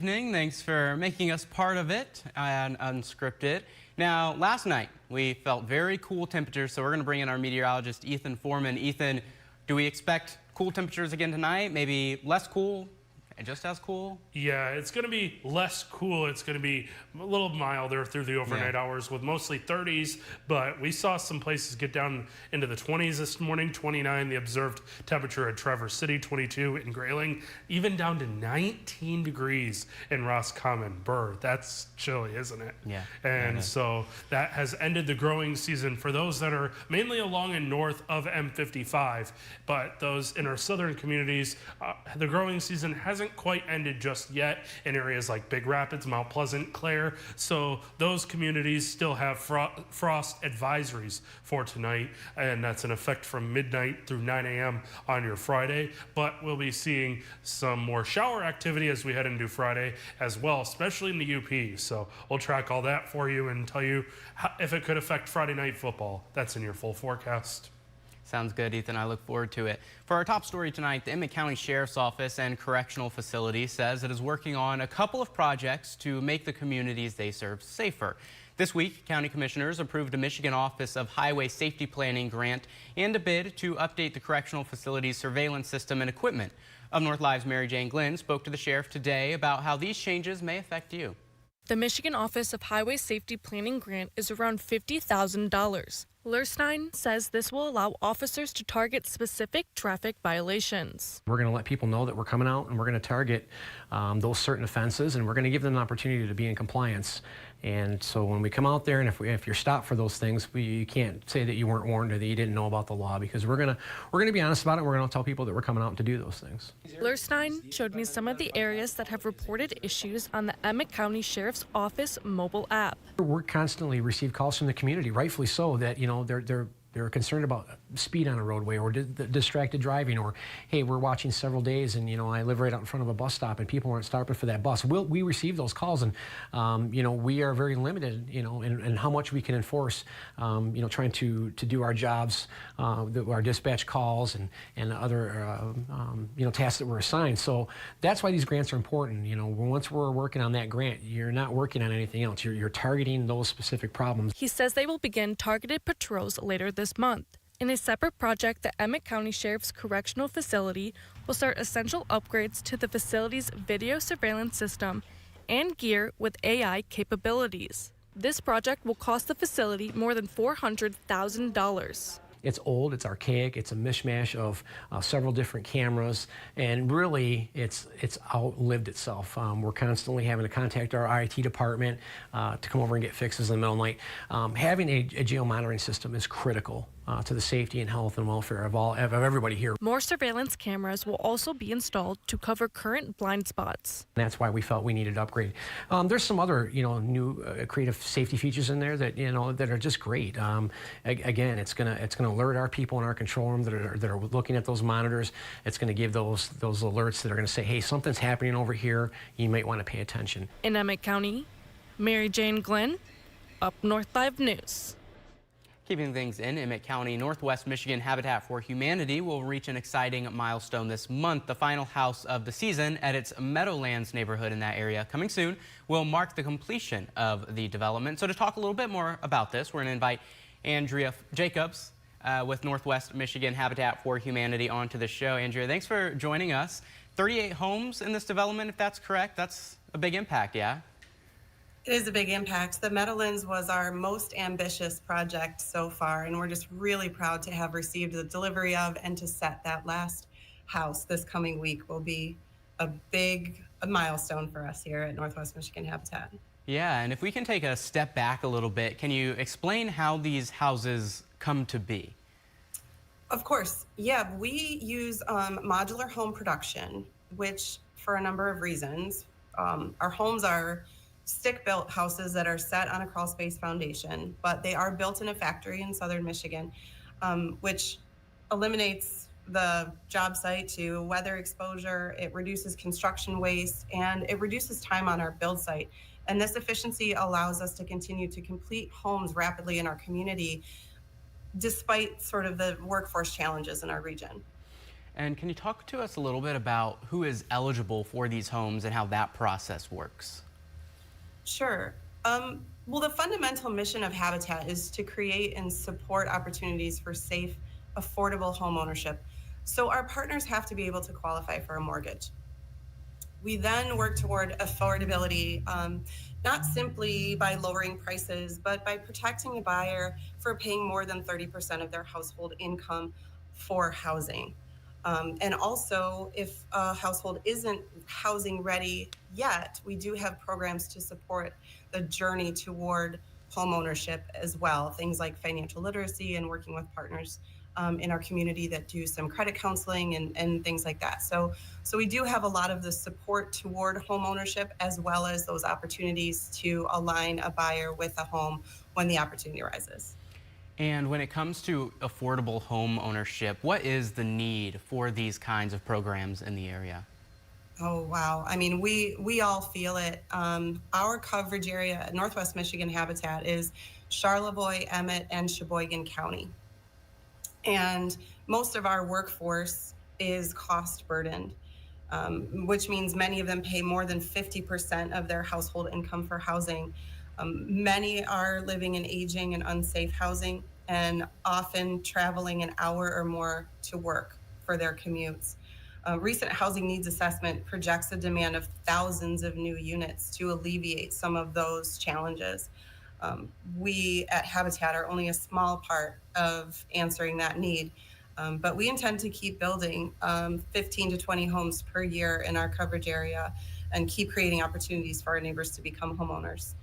Evening. Thanks for making us part of it on Unscripted. Now, last night we felt very cool temperatures, so we're going to bring in our meteorologist, Ethan Foreman. Ethan, do we expect cool temperatures again tonight? Maybe less cool? Just as cool? Yeah, it's going to be less cool. It's going to be a little milder through the overnight hours with mostly 30s, but we saw some places get down into the 20s this morning, 29 the observed temperature at Traverse City, 22 in Grayling, even down to 19 degrees in Roscommon. Burr, that's chilly, isn't it? Yeah. And so that has ended the growing season for those that are mainly along and north of M55, but those in our southern communities, the growing season hasn't quite ended just yet in areas like Big Rapids, Mount Pleasant, Clare. So those communities still have frost advisories for tonight, and that's in effect from midnight through 9 a.m. on your Friday. But we'll be seeing some more shower activity as we head into Friday as well, especially in the UP. So we'll track all that for you and tell you if it could affect Friday night football. That's in your full forecast. Sounds good, Ethan. I look forward to it. For our top story tonight, the Emmett County Sheriff's Office and Correctional Facility says it is working on a couple of projects to make the communities they serve safer. This week, county commissioners approved a Michigan Office of Highway Safety Planning grant and a bid to update the correctional facility's surveillance system and equipment. UpNorthLive's Mary Jane Glenn spoke to the sheriff today about how these changes may affect you. The Michigan Office of Highway Safety Planning grant is around $50,000. Lerstein says this will allow officers to target specific traffic violations. We're going to let people know that we're coming out and we're going to target those certain offenses, and we're going to give them an opportunity to be in compliance. And so when we come out there, and if you're stopped for those things, you can't say that you weren't warned or that you didn't know about the law, because we're going to be honest about it. And we're going to tell people that we're coming out to do those things. Lerstein showed me some of the areas that have reported issues on the Emmett County Sheriff's Office mobile app. We're constantly receive calls from the community, rightfully so, that they're concerned about speed on a roadway or distracted driving, or hey, we're watching several days and I live right out in front of a bus stop and people aren't stopping for that bus. We receive those calls, and we are very limited in how much we can enforce, trying to do our jobs, our dispatch calls and other tasks that we're assigned. So that's why these grants are important. Once we're working on that grant, you're not working on anything else. You're targeting those specific problems. He says they will begin targeted patrols later this month. In a separate project, the Emmett County Sheriff's Correctional Facility will start essential upgrades to the facility's video surveillance system and gear with AI capabilities. This project will cost the facility more than $400,000. It's old, it's archaic, it's a mishmash of several different cameras, and really it's outlived itself. We're constantly having to contact our IT department to come over and get fixes in the middle of the night. Having a geo monitoring system is critical to the safety and health and welfare of everybody here. More surveillance cameras will also be installed to cover current blind spots. That's why we felt we needed to upgrade. There's some other new creative safety features in there that that are just great. Again, it's gonna alert our people in our control room that are looking at those monitors. It's gonna give those alerts that are gonna say, hey, something's happening over here. You might want to pay attention. In Emmett County, Mary Jane Glenn, UpNorthLive News. Keeping things in Emmett County, Northwest Michigan Habitat for Humanity will reach an exciting milestone this month. The final house of the season at its Meadowlands neighborhood in that area, coming soon, will mark the completion of the development. So to talk a little bit more about this, we're going to invite Andrea Jacobs with Northwest Michigan Habitat for Humanity onto the show. Andrea, thanks for joining us. 38 homes in this development, if that's correct. That's a big impact, yeah? It is a big impact. The Meadowlands was our most ambitious project so far, and we're just really proud to have received the delivery of and to set that last house this coming week will be a big milestone for us here at Northwest Michigan Habitat. Yeah, and if we can take a step back a little bit, can you explain how these houses come to be? Of course. Yeah, we use modular home production, which for a number of reasons. Our homes are stick-built houses that are set on a crawl space foundation, but they are built in a factory in southern Michigan, which eliminates the job site to weather exposure. It reduces construction waste, and it reduces time on our build site. And this efficiency allows us to continue to complete homes rapidly in our community, despite sort of the workforce challenges in our region. And can you talk to us a little bit about who is eligible for these homes and how that process works? Sure. Well, the fundamental mission of Habitat is to create and support opportunities for safe, affordable home ownership. So our partners have to be able to qualify for a mortgage. We then work toward affordability, not simply by lowering prices, but by protecting a buyer for paying more than 30% of their household income for housing. And also, if a household isn't housing ready yet, we do have programs to support the journey toward home ownership as well. Things like financial literacy and working with partners in our community that do some credit counseling and things like that. So we do have a lot of the support toward home ownership, as well as those opportunities to align a buyer with a home when the opportunity arises. And when it comes to affordable home ownership, what is the need for these kinds of programs in the area? Oh, wow. I mean, we all feel it. Our coverage area at Northwest Michigan Habitat is Charlevoix, Emmett, and Sheboygan County. And most of our workforce is cost burdened, which means many of them pay more than 50% of their household income for housing. Many are living in aging and unsafe housing and often traveling an hour or more to work for their commutes. Recent housing needs assessment projects a demand of thousands of new units to alleviate some of those challenges. We at Habitat are only a small part of answering that need, but we intend to keep building 15 to 20 homes per year in our coverage area and keep creating opportunities for our neighbors to become homeowners.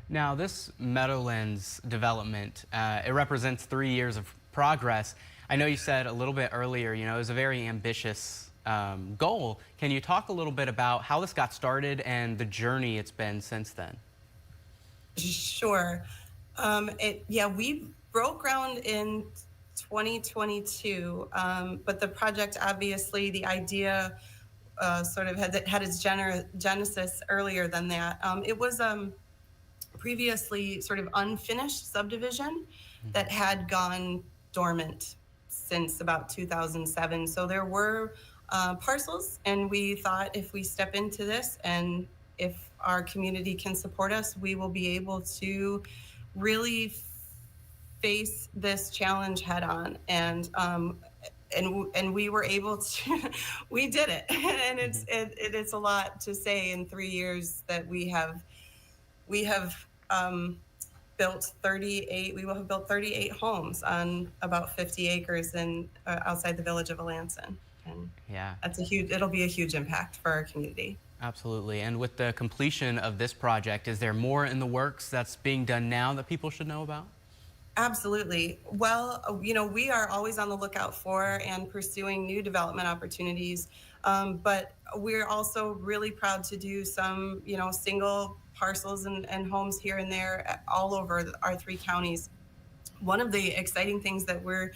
Now, this Meadowlands development, it represents 3 years of progress. I know you said a little bit earlier, it was a very ambitious goal. Can you talk a little bit about how this got started and the journey it's been since then? Sure. We broke ground in 2022, but the project, obviously, the idea sort of had its genesis earlier than that. It was previously sort of unfinished subdivision that had gone dormant since about 2007. So there were parcels, and we thought if we step into this and if our community can support us, we will be able to really face this challenge head on. And we were able to, we did it. And it's a lot to say in 3 years that we have built 38, we will have built 38 homes on about 50 acres in outside the village of Alanson. And Yeah. it'll be a huge impact for our community. Absolutely. And with the completion of this project, is there more in the works that's being done now that people should know about? Absolutely. Well, we are always on the lookout for and pursuing new development opportunities. But we're also really proud to do some, single parcels and homes here and there all over our 3 counties. One of the exciting things that we're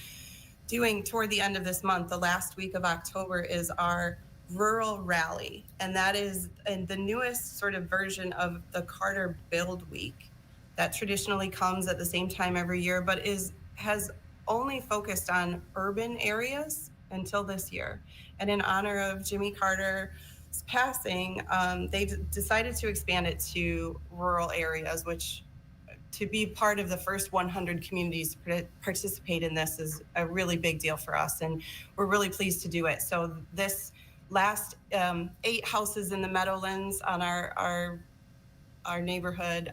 doing toward the end of this month, the last week of October, is our Rural Rally. And that is the newest sort of version of the Carter Build Week that traditionally comes at the same time every year, but has only focused on urban areas until this year. And in honor of Jimmy Carter's passing, they decided to expand it to rural areas, which to be part of the first 100 communities to participate in this is a really big deal for us, and we're really pleased to do it. So this last 8 houses in the Meadowlands on our neighborhood,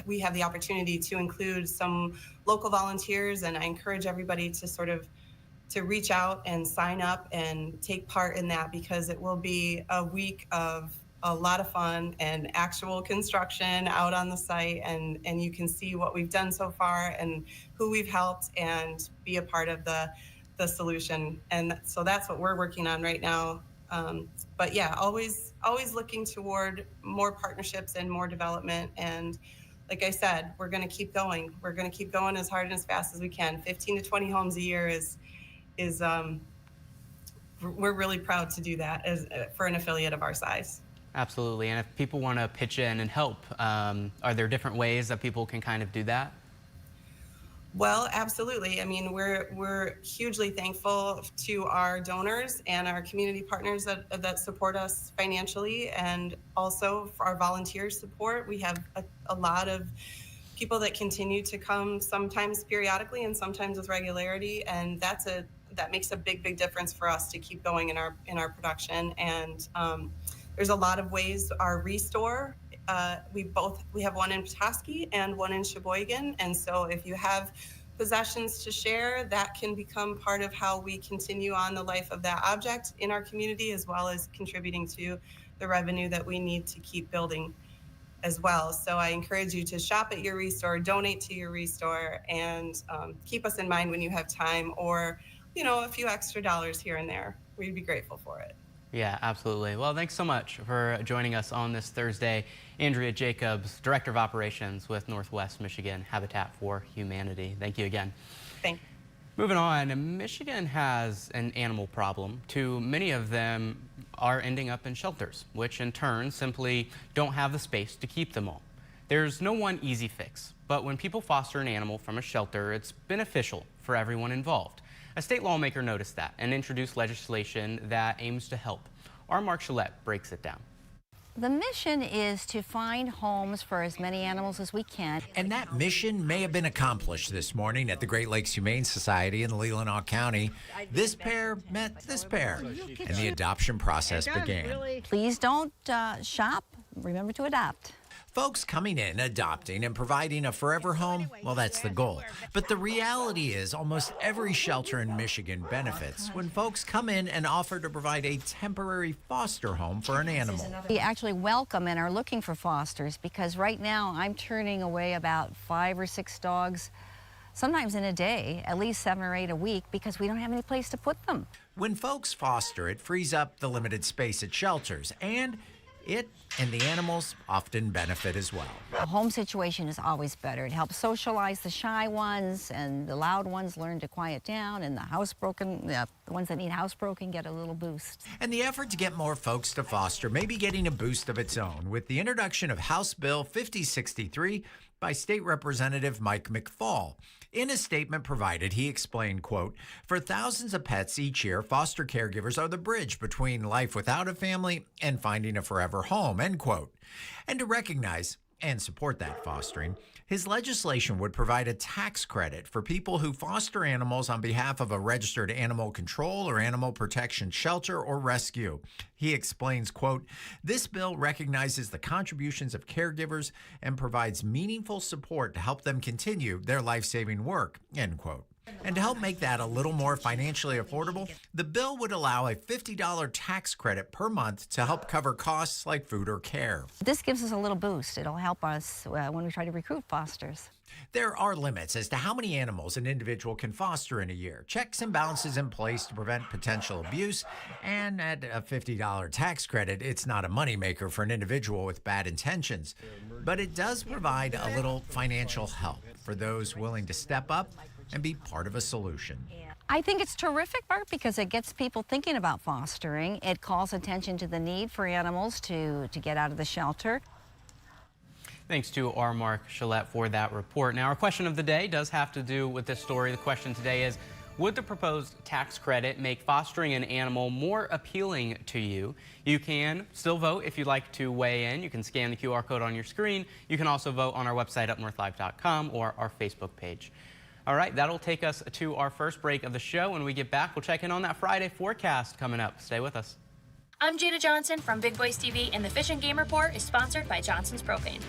we have the opportunity to include some local volunteers, and I encourage everybody to reach out and sign up and take part in that, because it will be a week of a lot of fun and actual construction out on the site, and you can see what we've done so far and who we've helped and be a part of the solution. And so that's what we're working on right now. But yeah, always looking toward more partnerships and more development. And like I said, we're going to keep going. We're going to keep going as hard and as fast as we can. 15 to 20 homes a year is we're really proud to do that for an affiliate of our size. Absolutely. And if people want to pitch in and help, are there different ways that people can kind of do that? Well, absolutely. I mean, we're hugely thankful to our donors and our community partners that support us financially, and also for our volunteer support. We have a lot of people that continue to come, sometimes periodically and sometimes with regularity, and that makes a big difference for us to keep going in our production. And there's a lot of ways. Our restore, we have one in Petoskey and one in Sheboygan, and so if you have possessions to share, that can become part of how we continue on the life of that object in our community, as well as contributing to the revenue that we need to keep building as well. So I encourage you to shop at your restore, donate to your restore, and keep us in mind when you have time, or a few extra dollars here and there. We'd be grateful for it. Yeah, absolutely. Well, thanks so much for joining us on this Thursday. Andrea Jacobs, Director of Operations with Northwest Michigan Habitat for Humanity. Thank you again. Thank you. Moving on, Michigan has an animal problem. Too many of them are ending up in shelters, which in turn simply don't have the space to keep them all. There's no one easy fix, but when people foster an animal from a shelter, it's beneficial for everyone involved. A state lawmaker noticed that and introduced legislation that aims to help. Our Mark Gillette breaks it down. The mission is to find homes for as many animals as we can. And that mission may have been accomplished this morning at the Great Lakes Humane Society in Leelanau County. This pair met this pair, and the adoption process began. Please don't shop. Remember to adopt. Folks coming in, adopting, and providing a forever home, well, that's the goal. But the reality is almost every shelter in Michigan benefits when folks come in and offer to provide a temporary foster home for an animal. We actually welcome and are looking for fosters, because right now I'm turning away about 5 or 6 dogs, sometimes in a day, at least 7 or 8 a week, because we don't have any place to put them. When folks foster, it frees up the limited space at shelters, and it and the animals often benefit as well. A home situation is always better. It helps socialize the shy ones, and the loud ones learn to quiet down, and the ones that need housebroken get a little boost. And the effort to get more folks to foster may be getting a boost of its own with the introduction of House Bill 5063 by State Representative Mike McFall. In a statement provided, he explained, quote, "For thousands of pets each year, foster caregivers are the bridge between life without a family and finding a forever home," end quote. And to recognize and support that fostering, his legislation would provide a tax credit for people who foster animals on behalf of a registered animal control or animal protection shelter or rescue. He explains, quote, "This bill recognizes the contributions of caregivers and provides meaningful support to help them continue their life-saving work," end quote. And to help make that a little more financially affordable, the bill would allow a $50 tax credit per month to help cover costs like food or care. This gives us a little boost. It'll help us when we try to recruit fosters. There are limits as to how many animals an individual can foster in a year. Checks and balances in place to prevent potential abuse. And at a $50 tax credit, it's not a moneymaker for an individual with bad intentions. But it does provide a little financial help for those willing to step up and be part of a solution. I think it's terrific, Bart, because it gets people thinking about fostering. It calls attention to the need for animals to get out of the shelter. Thanks to our Mark Gillette for that report. Now, our question of the day does have to do with this story. The question today is, would the proposed tax credit make fostering an animal more appealing to you? You can still vote if you'd like to weigh in. You can scan the QR code on your screen. You can also vote on our website, UpNorthLive.com, or our Facebook page. All right, that'll take us to our first break of the show. When we get back, we'll check in on that Friday forecast coming up. Stay with us. I'm Jada Johnson from Big Boys TV, and the Fish and Game Report is sponsored by Johnson's Propane.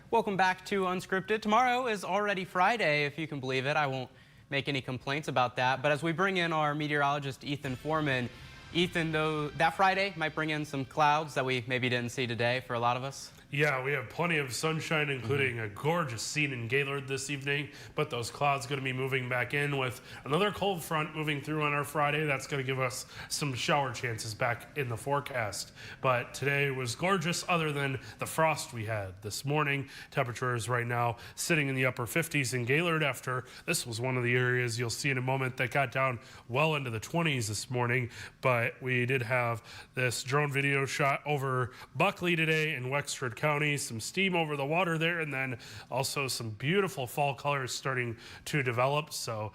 Welcome back to Unscripted. Tomorrow is already Friday, if you can believe it. I won't make any complaints about that. But as we bring in our meteorologist, Ethan Foreman, Ethan, though, that Friday might bring in some clouds that we maybe didn't see today for a lot of us. Yeah, we have plenty of sunshine, including a gorgeous scene in Gaylord this evening, but those clouds going to be moving back in with another cold front moving through on our Friday. That's going to give us some shower chances back in the forecast. But today was gorgeous other than the frost we had this morning. Temperatures right now sitting in the upper 50s in Gaylord after this was one of the areas you'll see in a moment that got down well into the 20s this morning. But we did have this drone video shot over Buckley today in Wexford County, some steam over the water there, and then also some beautiful fall colors starting to develop. So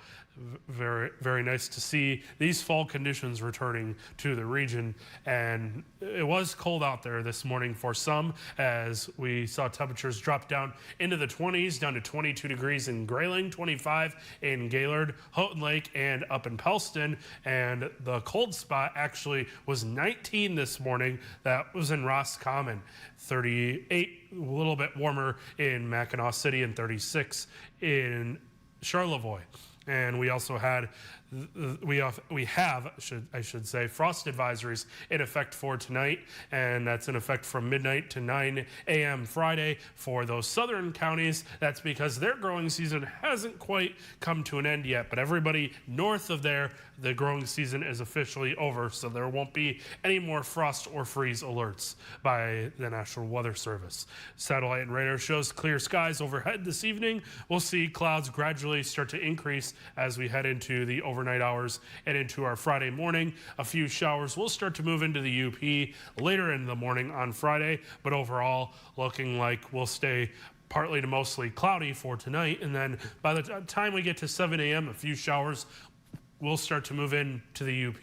very, very nice to see these fall conditions returning to the region. And it was cold out there this morning for some, as we saw temperatures drop down into the 20s, down to 22 degrees in Grayling, 25 in Gaylord, Houghton Lake, and up in Pellston. And the cold spot actually was 19 this morning. That was in Roscommon. 38, a little bit warmer in Mackinac City, and 36 in Charlevoix. And we also had, I should say, frost advisories in effect for tonight, and that's in effect from midnight to 9 a.m. Friday for those southern counties. That's because their growing season hasn't quite come to an end yet, but everybody north of there, the growing season is officially over, so there won't be any more frost or freeze alerts by the National Weather Service. Satellite and radar shows clear skies overhead this evening. We'll see clouds gradually start to increase as we head into the overnight hours and into our Friday morning. A few showers will start to move into the UP later in the morning on Friday, but overall looking like we'll stay partly to mostly cloudy for tonight. And then by the time we get to 7 a.m., a few showers will start to move into the UP.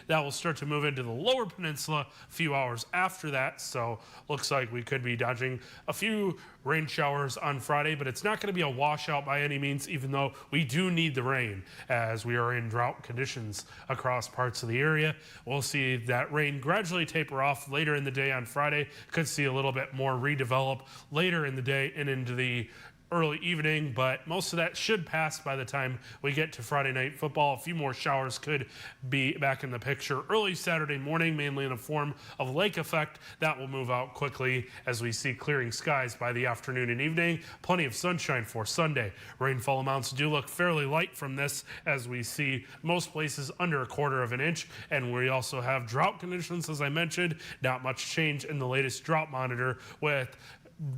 That will start to move into the lower peninsula a few hours after that. So looks like we could be dodging a few rain showers on Friday, but it's not going to be a washout by any means, even though we do need the rain as we are in drought conditions across parts of the area. We'll see that rain gradually taper off later in the day on Friday. Could see a little bit more redevelop later in the day and into the early evening, but most of that should pass by the time we get to Friday night football. A few more showers could be back in the picture early Saturday morning, mainly in the form of lake effect. That will move out quickly as we see clearing skies by the afternoon and evening. Plenty of sunshine for Sunday. Rainfall amounts do look fairly light from this, as we see most places under a quarter of an inch, and we also have drought conditions, as I mentioned. Not much change in the latest drought monitor, with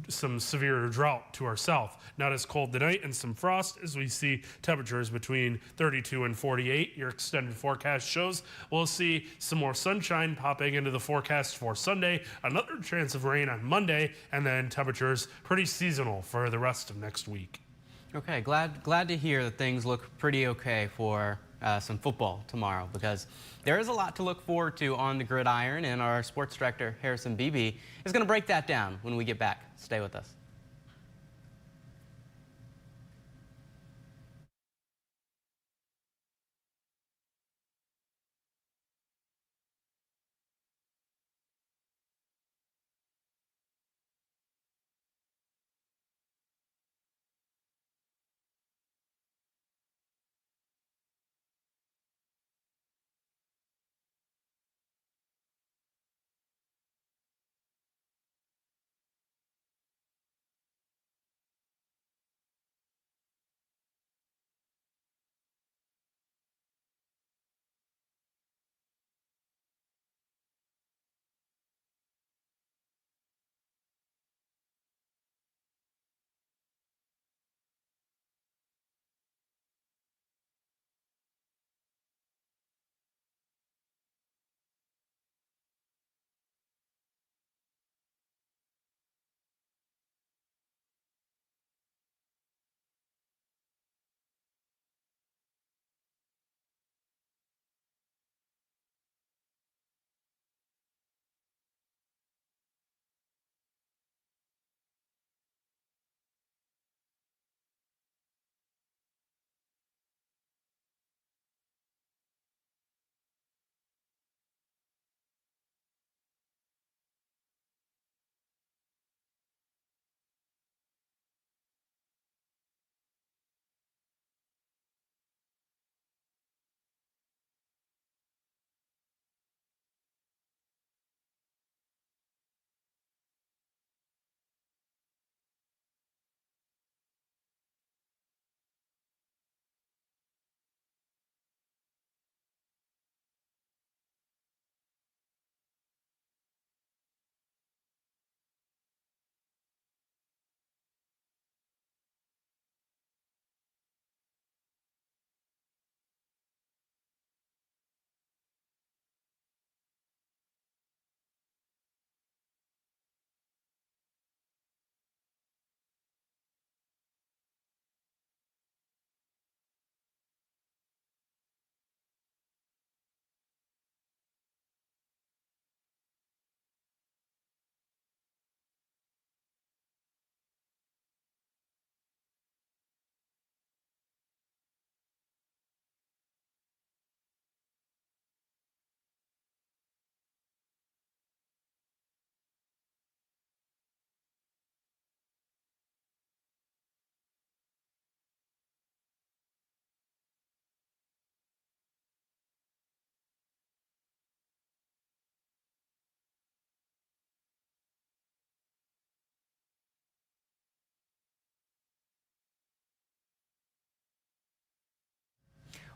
some severe drought to our south. Not as cold tonight, and some frost as we see temperatures between 32 and 48. Your extended forecast shows we'll see some more sunshine popping into the forecast for Sunday, another chance of rain on Monday, and then temperatures pretty seasonal for the rest of next week. Okay, glad to hear that things look pretty okay for some football tomorrow, because there is a lot to look forward to on the gridiron, and our sports director, Harrison Beebe, is going to break that down when we get back. Stay with us.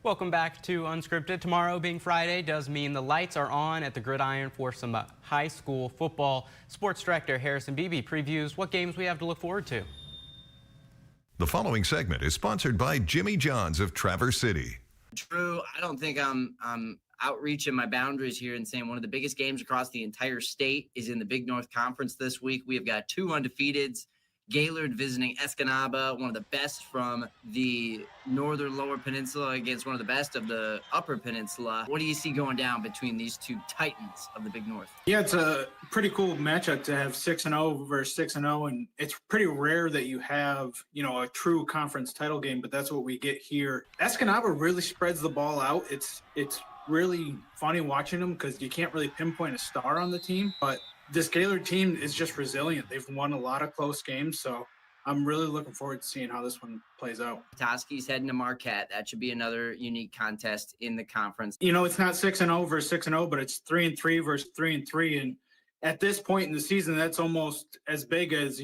Welcome back to Unscripted. Tomorrow being Friday does mean the lights are on at the Gridiron for some high school football. Sports Director Harrison Beebe previews what games we have to look forward to. The following segment is sponsored by Jimmy John's of Traverse City. Drew, I don't think I'm outreaching my boundaries here and saying one of the biggest games across the entire state is in the Big North Conference this week. We have got two undefeateds. Gaylord visiting Escanaba, one of the best from the northern lower peninsula against one of the best of the upper peninsula. What do you see going down between these two titans of the Big North? Yeah, it's a pretty cool matchup to have 6-0 versus 6-0, and it's pretty rare that you have, a true conference title game, but that's what we get here. Escanaba really spreads the ball out. It's really funny watching them because you can't really pinpoint a star on the team, but this Gaylord team is just resilient. They've won a lot of close games, so I'm really looking forward to seeing how this one plays out. Toski's heading to Marquette. That should be another unique contest in the conference. It's not 6-0 versus 6-0, but it's 3-3 versus 3-3. And at this point in the season, that's almost as big as,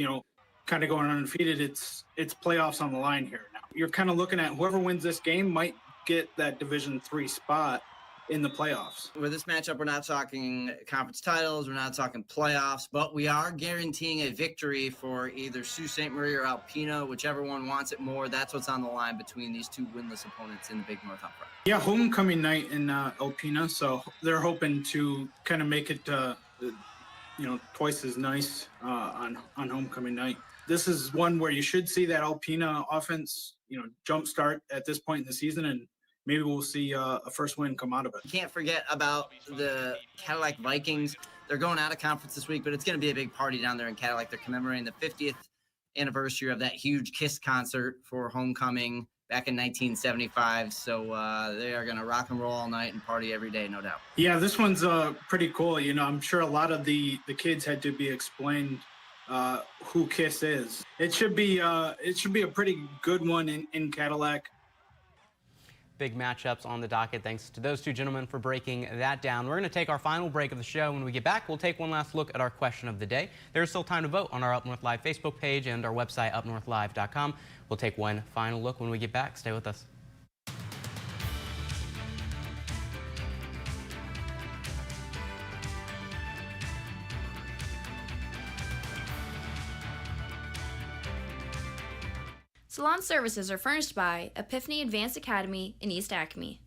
kind of going undefeated. It's playoffs on the line here now. You're kind of looking at whoever wins this game might get that Division III spot in the playoffs. With this matchup, we're not talking conference titles, we're not talking playoffs, but we are guaranteeing a victory for either Sault Ste. Marie or Alpena, whichever one wants it more. That's what's on the line between these two winless opponents in the Big North upfront. Yeah, homecoming night in Alpena, so they're hoping to kind of make it, twice as nice on homecoming night. This is one where you should see that Alpena offense, jumpstart at this point in the season, and maybe we'll see a first win come out of it. You can't forget about the Cadillac Vikings. They're going out of conference this week, but it's going to be a big party down there in Cadillac. They're commemorating the 50th anniversary of that huge KISS concert for homecoming back in 1975. So they are going to rock and roll all night and party every day, no doubt. Yeah, this one's pretty cool. I'm sure a lot of the kids had to be explained who KISS is. It should be a pretty good one in Cadillac. Big matchups on the docket. Thanks to those two gentlemen for breaking that down. We're going to take our final break of the show. When we get back, we'll take one last look at our question of the day. There's still time to vote on our Up North Live Facebook page and our website, UpNorthLive.com. We'll take one final look when we get back. Stay with us. Salon services are furnished by Epiphany Advanced Academy in East Acme.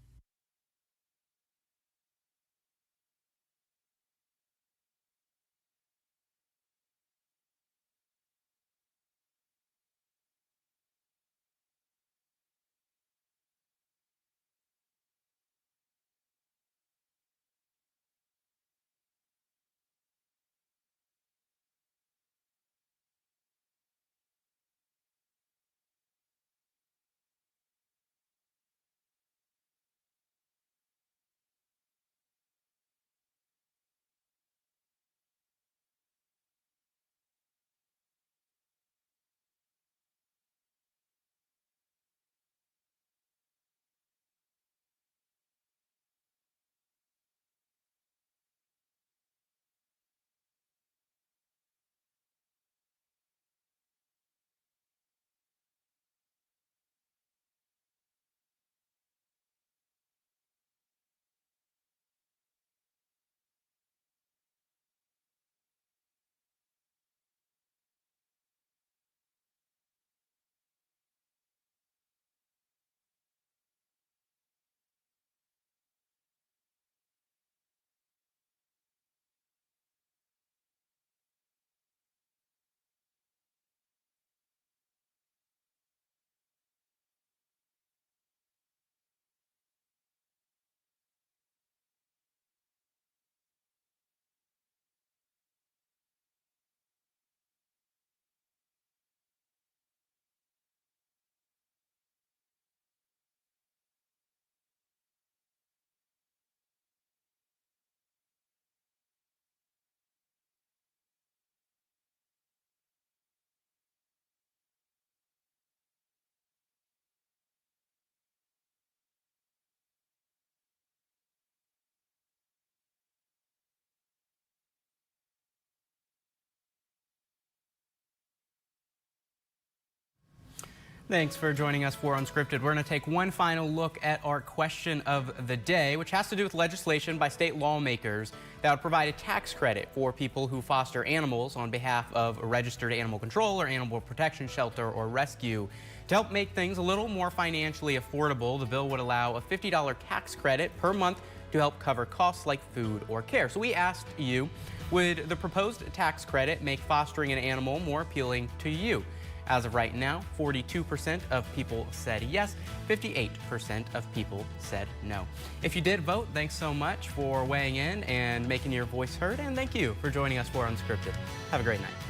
Thanks for joining us for Unscripted. We're going to take one final look at our question of the day, which has to do with legislation by state lawmakers that would provide a tax credit for people who foster animals on behalf of a registered animal control or animal protection shelter or rescue. To help make things a little more financially affordable, the bill would allow a $50 tax credit per month to help cover costs like food or care. So we asked you, would the proposed tax credit make fostering an animal more appealing to you? As of right now, 42% of people said yes, 58% of people said no. If you did vote, thanks so much for weighing in and making your voice heard, and thank you for joining us for Unscripted. Have a great night.